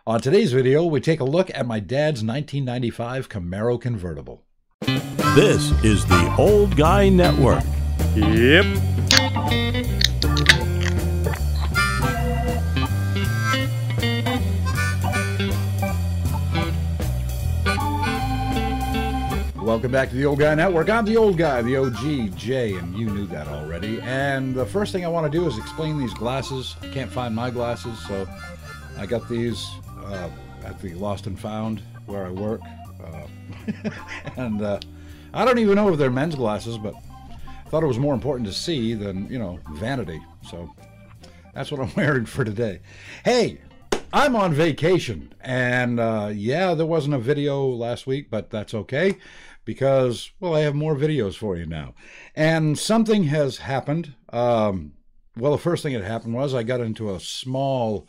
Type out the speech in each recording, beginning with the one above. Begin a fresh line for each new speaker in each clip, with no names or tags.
On today's video, we take a look at my dad's 1995 Camaro Convertible.
This is the Old Guy Network.
Yep.
Welcome back to the Old Guy Network. I'm the Old Guy, the OG, Jay, and you knew that already. And the first thing I want to do is explain these glasses. I can't find my glasses, so I got these at the Lost and Found where I work. And I don't even know if they're men's glasses, but I thought it was more important to see than, vanity. So that's what I'm wearing for today. Hey, I'm on vacation, and yeah, there wasn't a video last week, but that's okay because, well, I have more videos for you now. And something has happened. Well, the first thing that happened was I got into a small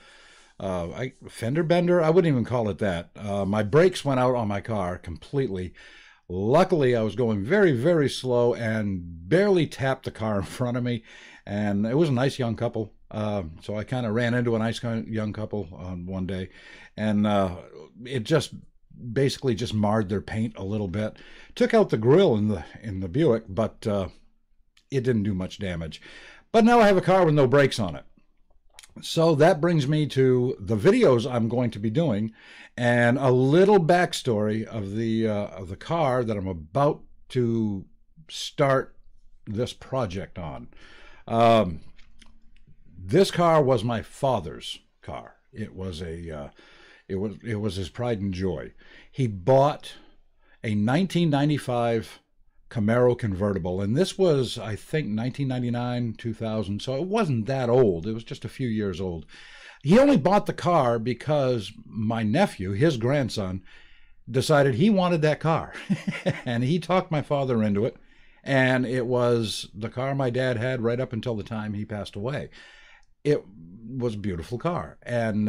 fender bender. I wouldn't even call it that. My brakes went out on my car completely. Luckily, I was going very, very slow and barely tapped the car in front of me. And it was a nice young couple. So I kind of ran into a nice young couple on one day. And it just basically just marred their paint a little bit. Took out the grill in the Buick, but it didn't do much damage. But now I have a car with no brakes on it. So that brings me to the videos I'm going to be doing and a little backstory of the car that I'm about to start this project on. This car was my father's car. It was it was his pride and joy. He bought a 1995 Camaro Convertible, and this was, I think, 1999, 2000, so it wasn't that old. It was just a few years old. He only bought the car because my nephew, his grandson, decided he wanted that car, and he talked my father into it, and it was the car my dad had right up until the time he passed away. It was a beautiful car, and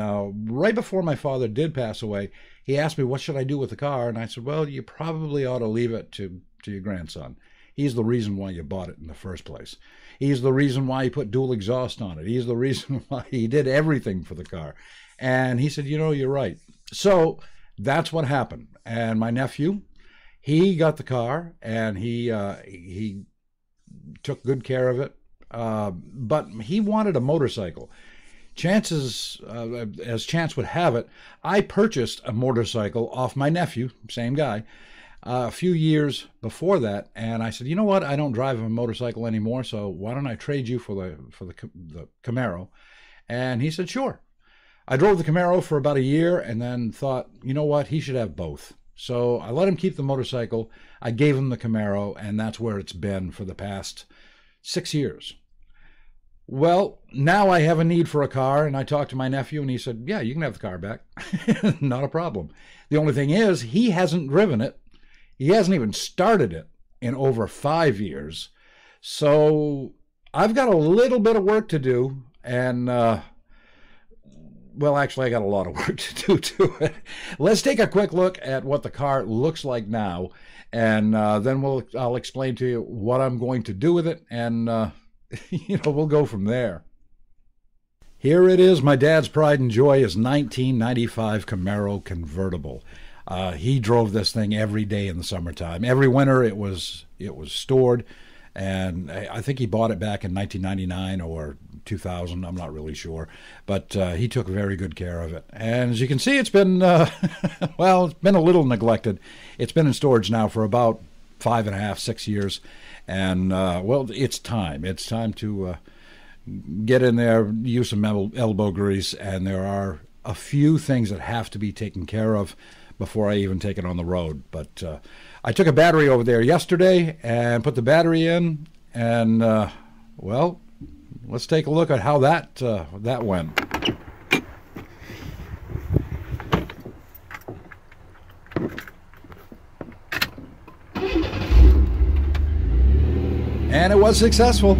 right before my father did pass away, he asked me, what should I do with the car? And I said, well, you probably ought to leave it to your grandson. He's the reason why you bought it in the first place. He's the reason why he put dual exhaust on it. He's the reason why he did everything for the car. And he said, you're right. So that's what happened. And my nephew, he got the car, and he took good care of it. But he wanted a motorcycle. Chances, as chance would have it, I purchased a motorcycle off my nephew, same guy, a few years before that, and I said, you know what? I don't drive a motorcycle anymore, so why don't I trade you for the Camaro? And he said, sure. I drove the Camaro for about a year, and then thought, you know what? He should have both. So I let him keep the motorcycle. I gave him the Camaro, and that's where it's been for the past 6 years. Well, now I have a need for a car, and I talked to my nephew, and he said, yeah, you can have the car back. Not a problem. The only thing is, he hasn't driven it. He hasn't even started it in over 5 years. So I've got a little bit of work to do, and, well, actually, I got a lot of work to do to it. Let's take a quick look at what the car looks like now, and then I'll explain to you what I'm going to do with it, and we'll go from there. Here it is, my dad's pride and joy, his 1995 Camaro Convertible. He drove this thing every day in the summertime. Every winter it was stored, and I think he bought it back in 1999 or 2000. I'm not really sure, but he took very good care of it. And as you can see, it's been well, it's been a little neglected. It's been in storage now for about 5.5, 6 years. And, well, it's time. It's time to get in there, use some elbow grease, and there are a few things that have to be taken care of before I even take it on the road. But I took a battery over there yesterday and put the battery in, and, well, let's take a look at how that went. And it was successful.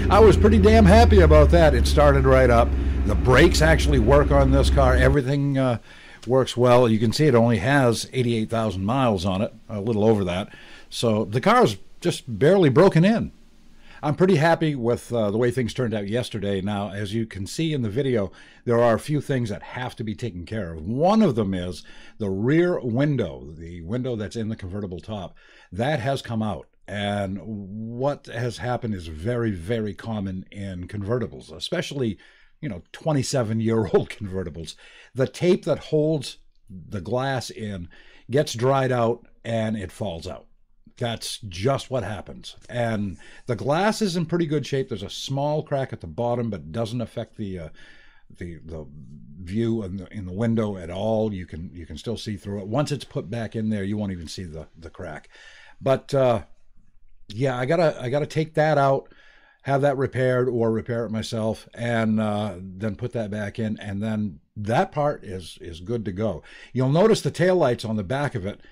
I was pretty damn happy about that. It started right up. The brakes actually work on this car. Everything works well. You can see it only has 88,000 miles on it, a little over that. So the car's just barely broken in. I'm pretty happy with the way things turned out yesterday. Now, as you can see in the video, there are a few things that have to be taken care of. One of them is the rear window, the window that's in the convertible top. That has come out. And what has happened is very, very common in convertibles, especially, 27-year-old convertibles. The tape that holds the glass in gets dried out and it falls out. That's just what happens. And the glass is in pretty good shape. There's a small crack at the bottom, but it doesn't affect the view in the window at all. You can still see through it. Once it's put back in there, you won't even see the crack. But yeah, I gotta take that out, have that repaired, or repair it myself, and then put that back in, and then that part is good to go. You'll notice the taillights on the back of it.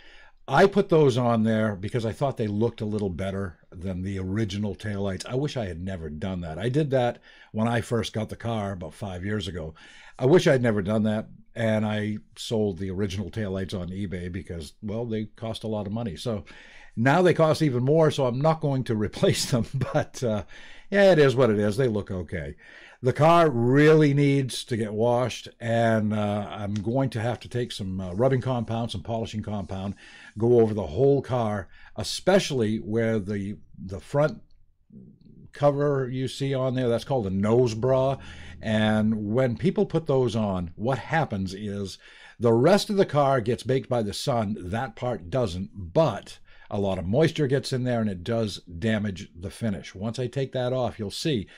I put those on there because I thought they looked a little better than the original taillights. I wish I had never done that. I did that when I first got the car about 5 years ago. I wish I'd never done that, and I sold the original taillights on eBay because, well, they cost a lot of money. So now they cost even more, so I'm not going to replace them. But yeah, it is what it is. They look okay. The car really needs to get washed, and I'm going to have to take some rubbing compound, some polishing compound, go over the whole car, especially where the front cover you see on there, that's called a nose bra. And when people put those on, what happens is the rest of the car gets baked by the sun. That part doesn't, but a lot of moisture gets in there and it does damage the finish. Once I take that off, you'll see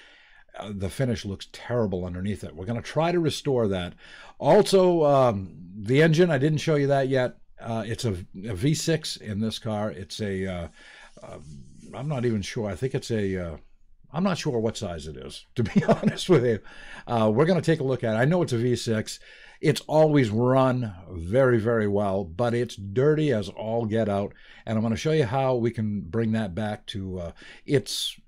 the finish looks terrible underneath it. We're going to try to restore that. Also, the engine, I didn't show you that yet. It's a V6 in this car. It's a, I'm not even sure. I think it's a, I'm not sure what size it is, to be honest with you. We're going to take a look at it. I know it's a V6. It's always run very, very well, but it's dirty as all get out. And I'm going to show you how we can bring that back to its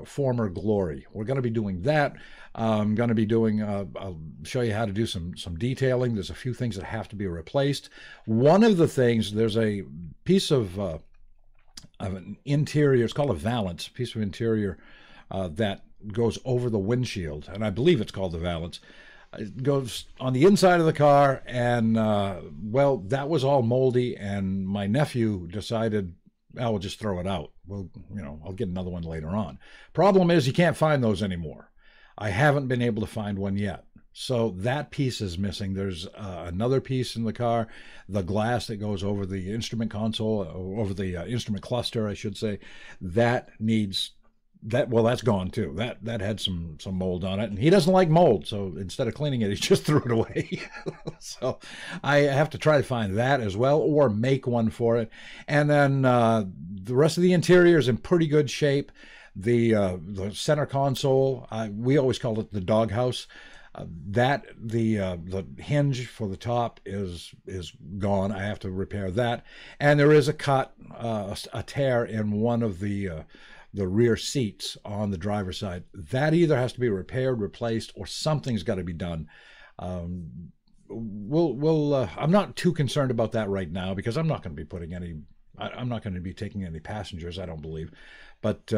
former glory. We're going to be doing that. I'm going to be doing, I'll show you how to do some detailing. There's a few things that have to be replaced. One of the things, there's a piece of an interior, it's called a valance, piece of interior that goes over the windshield. And I believe it's called the valance. It goes on the inside of the car, and well, that was all moldy, and my nephew decided, I will just throw it out. Well, I'll get another one later on. Problem is, you can't find those anymore. I haven't been able to find one yet. So that piece is missing. There's another piece in the car, the glass that goes over the instrument console, over the instrument cluster, I should say, that needs well, that's gone too. That had some mold on it, and he doesn't like mold, so instead of cleaning it, he just threw it away. So I have to try to find that as well, or make one for it. And then the rest of the interior is in pretty good shape. The center console, we always called it the doghouse. The hinge for the top is gone. I have to repair that, and there is a cut, a tear in one of the rear seats on the driver's side. That either has to be repaired, replaced, or something's got to be done. I'm not too concerned about that right now because I'm not going to be putting any. I'm not going to be taking any passengers, I don't believe. But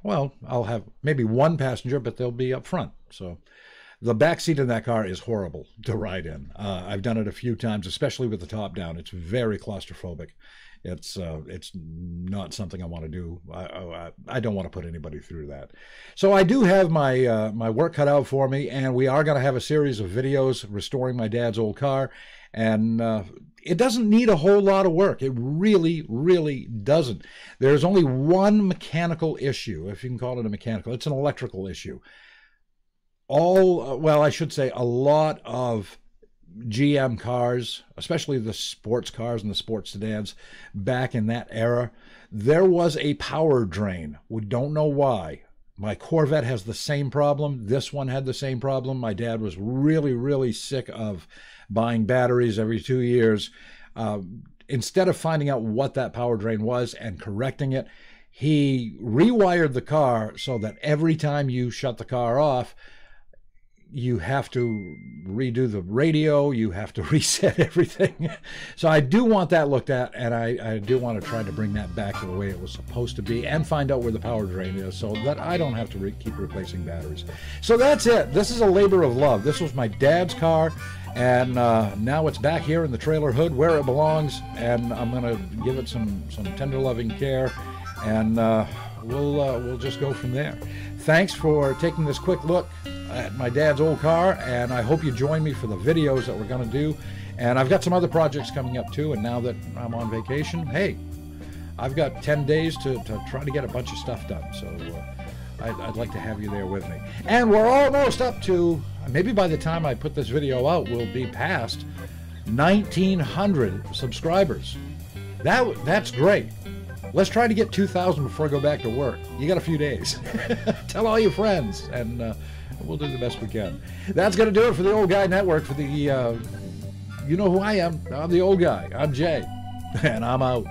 well, I'll have maybe one passenger, but they'll be up front. So the back seat in that car is horrible to ride in. I've done it a few times, especially with the top down. It's very claustrophobic. It's not something I want to do. I don't want to put anybody through that. So I do have my my work cut out for me, and we are going to have a series of videos restoring my dad's old car. And it doesn't need a whole lot of work. It really, really doesn't. There's only one mechanical issue, if you can call it a mechanical. It's an electrical issue. Well, I should say a lot of GM cars, especially the sports cars and the sports sedans back in that era, there was a power drain. We don't know why. My Corvette has the same problem. This one had the same problem. My dad was really, really sick of buying batteries every 2 years. Instead of finding out what that power drain was and correcting it, he rewired the car so that every time you shut the car off, you have to redo the radio, you have to reset everything. So I do want that looked at, and I do want to try to bring that back to the way it was supposed to be and find out where the power drain is so that I don't have to keep replacing batteries. So that's it. This is a labor of love. This was my dad's car, and now it's back here in the trailer hood where it belongs, and I'm going to give it some tender loving care, and we'll just go from there. Thanks for taking this quick look at my dad's old car, and I hope you join me for the videos that we're going to do. And I've got some other projects coming up too, and now that I'm on vacation, hey, I've got 10 days to try to get a bunch of stuff done. So I'd like to have you there with me. And we're almost up to, maybe by the time I put this video out, we'll be past 1,900 subscribers. That's great. Let's try to get 2,000 before I go back to work. You got a few days. Tell all your friends, and we'll do the best we can. That's going to do it for the Old Guy Network. For the, you know who I am. I'm the Old Guy. I'm Jay, and I'm out.